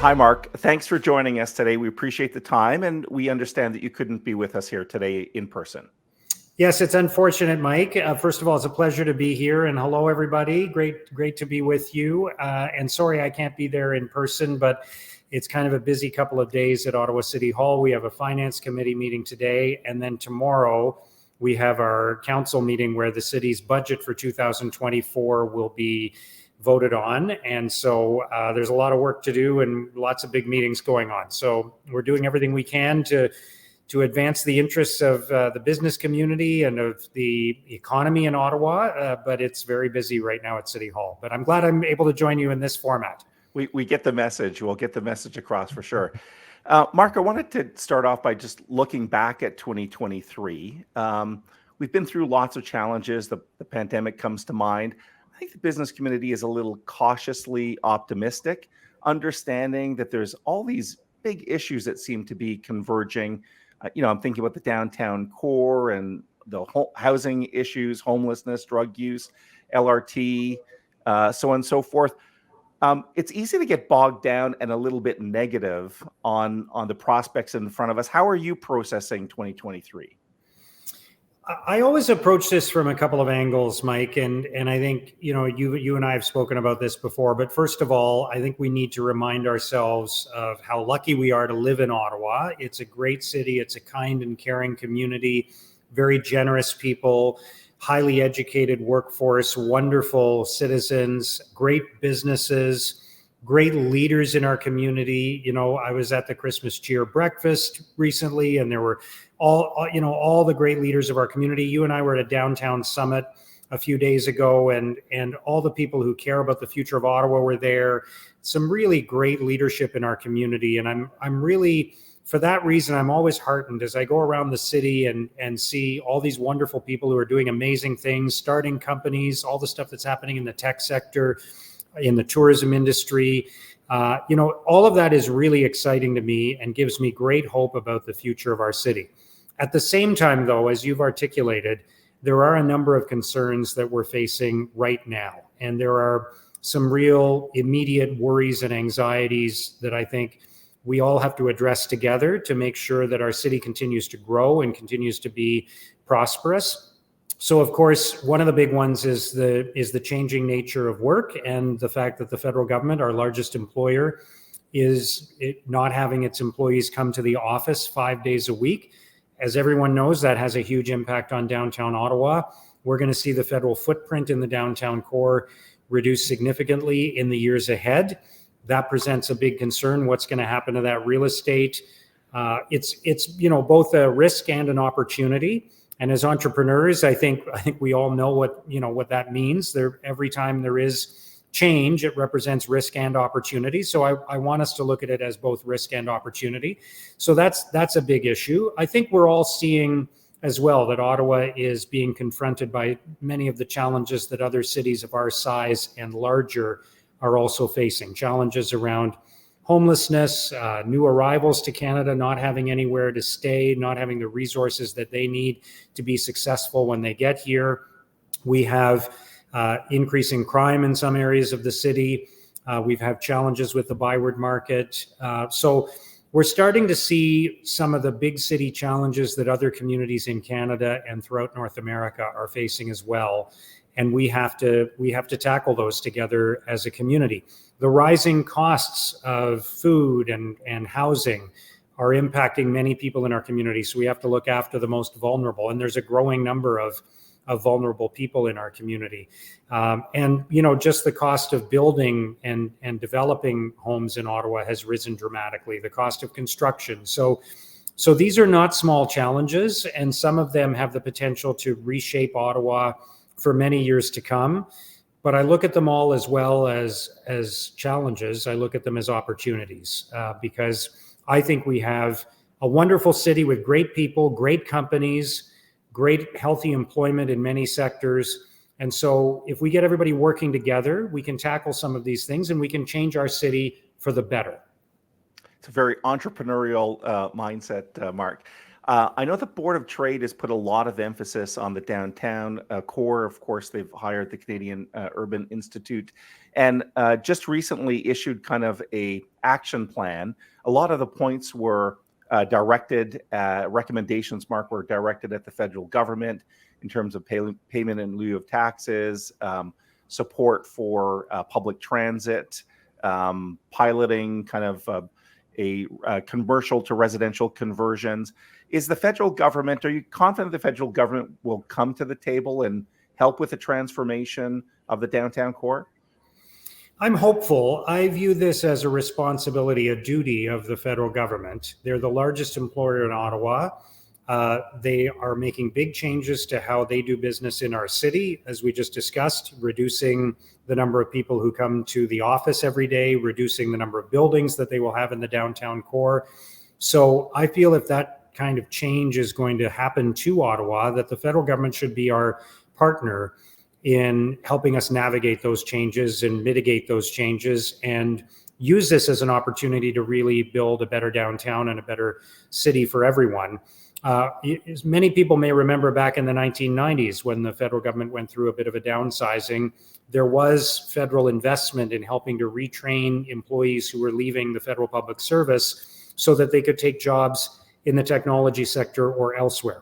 Hi, Mark. Thanks for joining us today. We appreciate the time, and we understand that you couldn't be with us here today in person. Yes, it's unfortunate, Mike. First of all, it's a pleasure to be here, and hello, everybody. Great to be with you. And sorry I can't be there in person, but it's kind of a busy couple of days at Ottawa City Hall. We have a finance committee meeting today, and then tomorrow we have our council meeting where the city's budget for 2024 will be voted on. And so there's a lot of work to do and lots of big meetings going on. So we're doing everything we can to advance the interests of the business community and of the economy in Ottawa, but it's very busy right now at City Hall. But I'm glad I'm able to join you in this format. We get the message. We'll get the message across for sure. Mark, I wanted to start off by just looking back at 2023. We've been through lots of challenges. The pandemic comes to mind. I think the business community is a little cautiously optimistic, understanding that there's all these big issues that seem to be converging. I'm thinking about the downtown core and the housing issues, homelessness, drug use, LRT, so on and so forth. It's easy to get bogged down and a little bit negative on the prospects in front of us. How are you processing 2023? I always approach this from a couple of angles, Mike, and I think you and I have spoken about this before. But first of all, I think we need to remind ourselves of how lucky we are to live in Ottawa. It's a great city. It's a kind and caring community, very generous people, highly educated workforce, wonderful citizens, great businesses, great leaders in our community. I was at the Christmas cheer breakfast recently, and there were all the great leaders of our community. You and I were at a downtown summit a few days ago, and all the people who care about the future of Ottawa were there. Some really great leadership in our community, and I'm really, for that reason, I'm always heartened as I go around the city and see all these wonderful people who are doing amazing things, starting companies, all the stuff that's happening in the tech sector, in the tourism industry. All of that is really exciting to me and gives me great hope about the future of our city. At the same time, though, as you've articulated, there are a number of concerns that we're facing right now. And there are some real immediate worries and anxieties that I think we all have to address together to make sure that our city continues to grow and continues to be prosperous. So, of course, one of the big ones is the changing nature of work and the fact that the federal government, our largest employer, is not having its employees come to the office 5 days a week. As everyone knows, that has a huge impact on downtown Ottawa. We're going to see the federal footprint in the downtown core reduce significantly in the years ahead. That presents a big concern. What's going to happen to that real estate? It's both a risk and an opportunity. And as entrepreneurs, I think we all know what that means. Every time there is change, it represents risk and opportunity. So I want us to look at it as both risk and opportunity. So that's a big issue. I think we're all seeing as well that Ottawa is being confronted by many of the challenges that other cities of our size and larger are also facing. Challenges around homelessness, new arrivals to Canada not having anywhere to stay, not having the resources that they need to be successful when they get here. We have increasing crime in some areas of the city. We've had challenges with the byward market. So we're starting to see some of the big city challenges that other communities in Canada and throughout North America are facing as well. And we have to tackle those together as a community. The rising costs of food and housing are impacting many people in our community. So we have to look after the most vulnerable. And there's a growing number of vulnerable people in our community. And just the cost of building and developing homes in Ottawa has risen dramatically, the cost of construction. So these are not small challenges, and some of them have the potential to reshape Ottawa for many years to come. But I look at them all as well as challenges. I look at them as opportunities because I think we have a wonderful city with great people, great companies, great healthy employment in many sectors. And so if we get everybody working together, we can tackle some of these things and we can change our city for the better. It's a very entrepreneurial mindset, Mark. I know the Board of Trade has put a lot of emphasis on the downtown core. Of course, they've hired the Canadian Urban Institute, and just recently issued kind of a action plan. A lot of the points were directed, recommendations, Mark, were directed at the federal government in terms of payment in lieu of taxes, support for public transit, piloting kind of a commercial to residential conversions. Is the federal government, are you confident the federal government will come to the table and help with the transformation of the downtown core? I'm hopeful. I view this as a responsibility, a duty of the federal government. They're the largest employer in Ottawa. They are making big changes to how they do business in our city, as we just discussed, reducing the number of people who come to the office every day, reducing the number of buildings that they will have in the downtown core. So I feel if that kind of change is going to happen to Ottawa, that the federal government should be our partner in helping us navigate those changes and mitigate those changes, and use this as an opportunity to really build a better downtown and a better city for everyone. Many people may remember back in the 1990s when the federal government went through a bit of a downsizing, there was federal investment in helping to retrain employees who were leaving the federal public service so that they could take jobs in the technology sector or elsewhere.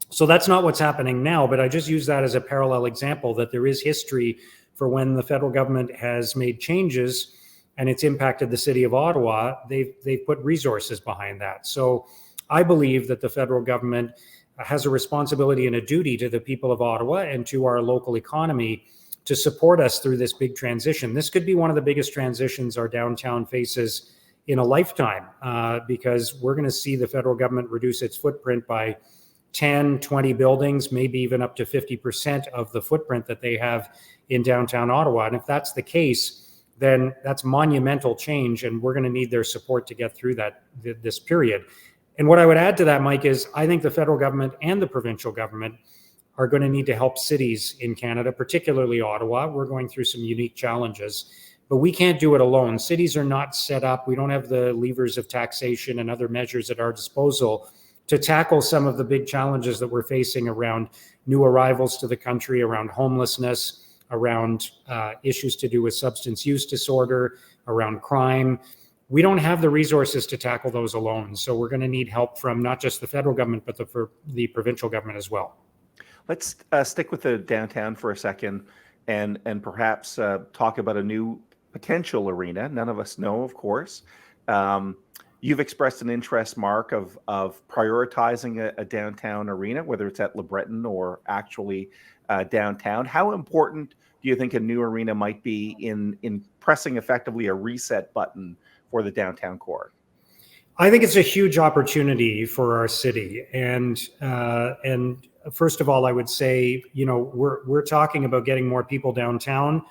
So that's not what's happening now, but I just use that as a parallel example that there is history for when the federal government has made changes and it's impacted the city of Ottawa, they've put resources behind that. So I believe that the federal government has a responsibility and a duty to the people of Ottawa and to our local economy to support us through this big transition. This could be one of the biggest transitions our downtown faces in a lifetime, because we're going to see the federal government reduce its footprint by 10, 20 buildings, maybe even up to 50% of the footprint that they have in downtown Ottawa. And if that's the case, then that's monumental change, and we're going to need their support to get through this period. And what I would add to that, Mike, is I think the federal government and the provincial government are going to need to help cities in Canada, particularly Ottawa. We're going through some unique challenges, but we can't do it alone. Cities are not set up. We don't have the levers of taxation and other measures at our disposal to tackle some of the big challenges that we're facing around new arrivals to the country, around homelessness, around issues to do with substance use disorder, around crime. We don't have the resources to tackle those alone. So we're going to need help from not just the federal government, but the provincial government as well. Let's stick with the downtown for a second and perhaps talk about a new potential arena. None of us know, of course. You've expressed an interest, Mark, of prioritizing a downtown arena, whether it's at LeBreton or actually downtown. How important do you think a new arena might be in pressing effectively a reset button for the downtown core? I think it's a huge opportunity for our city, and first of all, I would say, we're talking about getting more people downtown.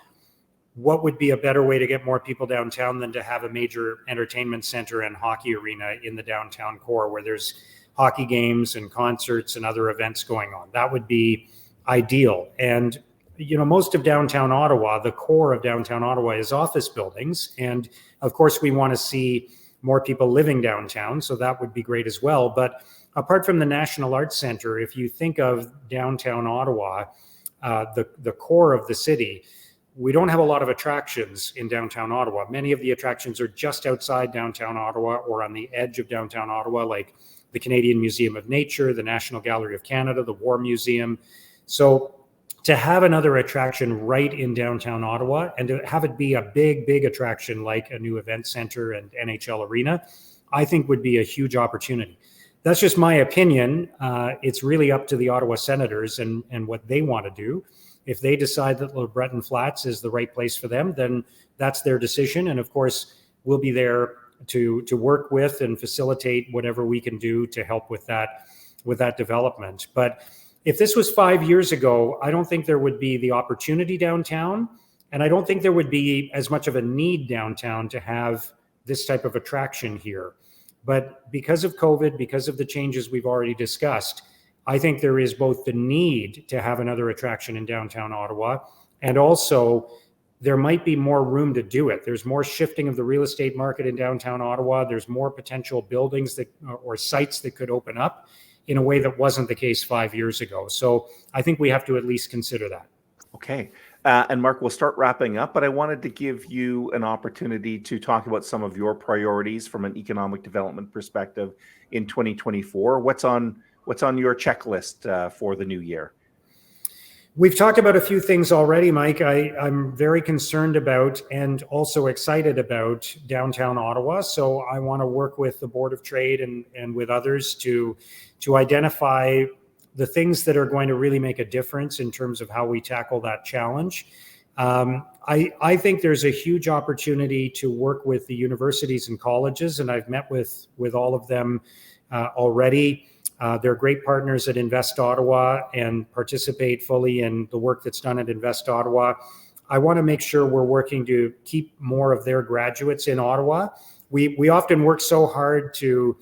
What would be a better way to get more people downtown than to have a major entertainment center and hockey arena in the downtown core where there's hockey games and concerts and other events going on? That would be ideal. And most of downtown Ottawa, the core of downtown Ottawa is office buildings. And of course, we want to see more people living downtown. So that would be great as well. But apart from the National Arts Centre, if you think of downtown Ottawa, the core of the city, we don't have a lot of attractions in downtown Ottawa. Many of the attractions are just outside downtown Ottawa or on the edge of downtown Ottawa, like the Canadian Museum of Nature, the National Gallery of Canada, the War Museum. So to have another attraction right in downtown Ottawa and to have it be a big, big attraction like a new event center and NHL arena, I think would be a huge opportunity. That's just my opinion. It's really up to the Ottawa Senators and what they want to do. If they decide that LeBreton Flats is the right place for them, then that's their decision. And of course, we'll be there to work with and facilitate whatever we can do to help with that development. But if this was 5 years ago, I don't think there would be the opportunity downtown, and I don't think there would be as much of a need downtown to have this type of attraction here. But because of COVID, because of the changes we've already discussed, I think there is both the need to have another attraction in downtown Ottawa, and also there might be more room to do it. There's more shifting of the real estate market in downtown Ottawa. There's more potential buildings or sites that could open up. in a way that wasn't the case 5 years ago. So I think we have to at least consider that. Okay. And Mark, we'll start wrapping up, but I wanted to give you an opportunity to talk about some of your priorities from an economic development perspective in 2024. What's on your checklist for the new year? We've talked about a few things already, Mike. I'm very concerned about and also excited about downtown Ottawa. So I want to work with the Board of Trade and with others to identify the things that are going to really make a difference in terms of how we tackle that challenge. I think there's a huge opportunity to work with the universities and colleges, and I've met with all of them already. They're great partners at Invest Ottawa and participate fully in the work that's done at Invest Ottawa. I want to make sure we're working to keep more of their graduates in Ottawa. We often work so hard to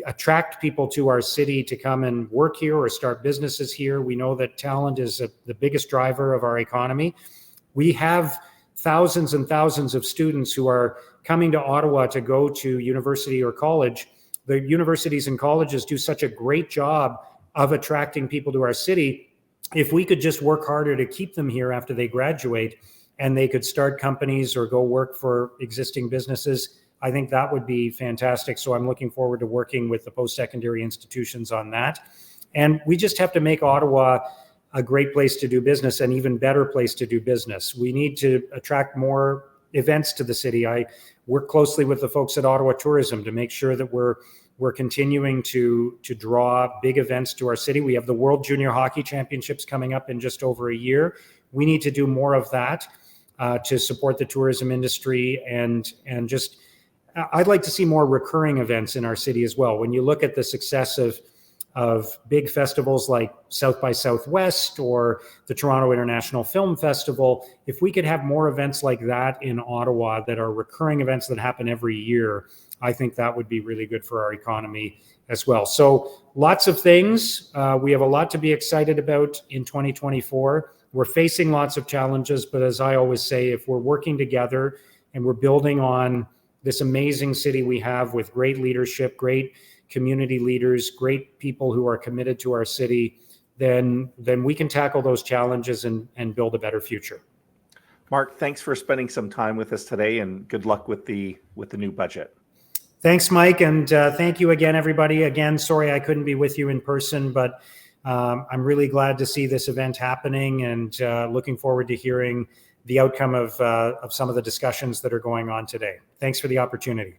attract people to our city to come and work here or start businesses here. We know that talent is the biggest driver of our economy. We have thousands and thousands of students who are coming to Ottawa to go to university or college. The universities and colleges do such a great job of attracting people to our city. If we could just work harder to keep them here after they graduate and they could start companies or go work for existing businesses, I think that would be fantastic. So I'm looking forward to working with the post-secondary institutions on that. And we just have to make Ottawa a great place to do business, an even better place to do business. We need to attract more events to the city. I work closely with the folks at Ottawa Tourism to make sure that we're continuing to draw big events to our city. We have the World Junior Hockey Championships coming up in just over a year. We need to do more of that to support the tourism industry and just I'd like to see more recurring events in our city as well. When you look at the success of big festivals like South by Southwest or the Toronto International Film Festival, if we could have more events like that in Ottawa that are recurring events that happen every year, I think that would be really good for our economy as well. So lots of things. We have a lot to be excited about in 2024. We're facing lots of challenges, but as I always say, if we're working together and we're building on this amazing city we have with great leadership, great community leaders, great people who are committed to our city, then we can tackle those challenges and build a better future. Mark, thanks for spending some time with us today, and good luck with the new budget. Thanks, Mike, and thank you again, everybody. Again, sorry I couldn't be with you in person, but I'm really glad to see this event happening and looking forward to hearing the outcome of some of the discussions that are going on today. Thanks for the opportunity.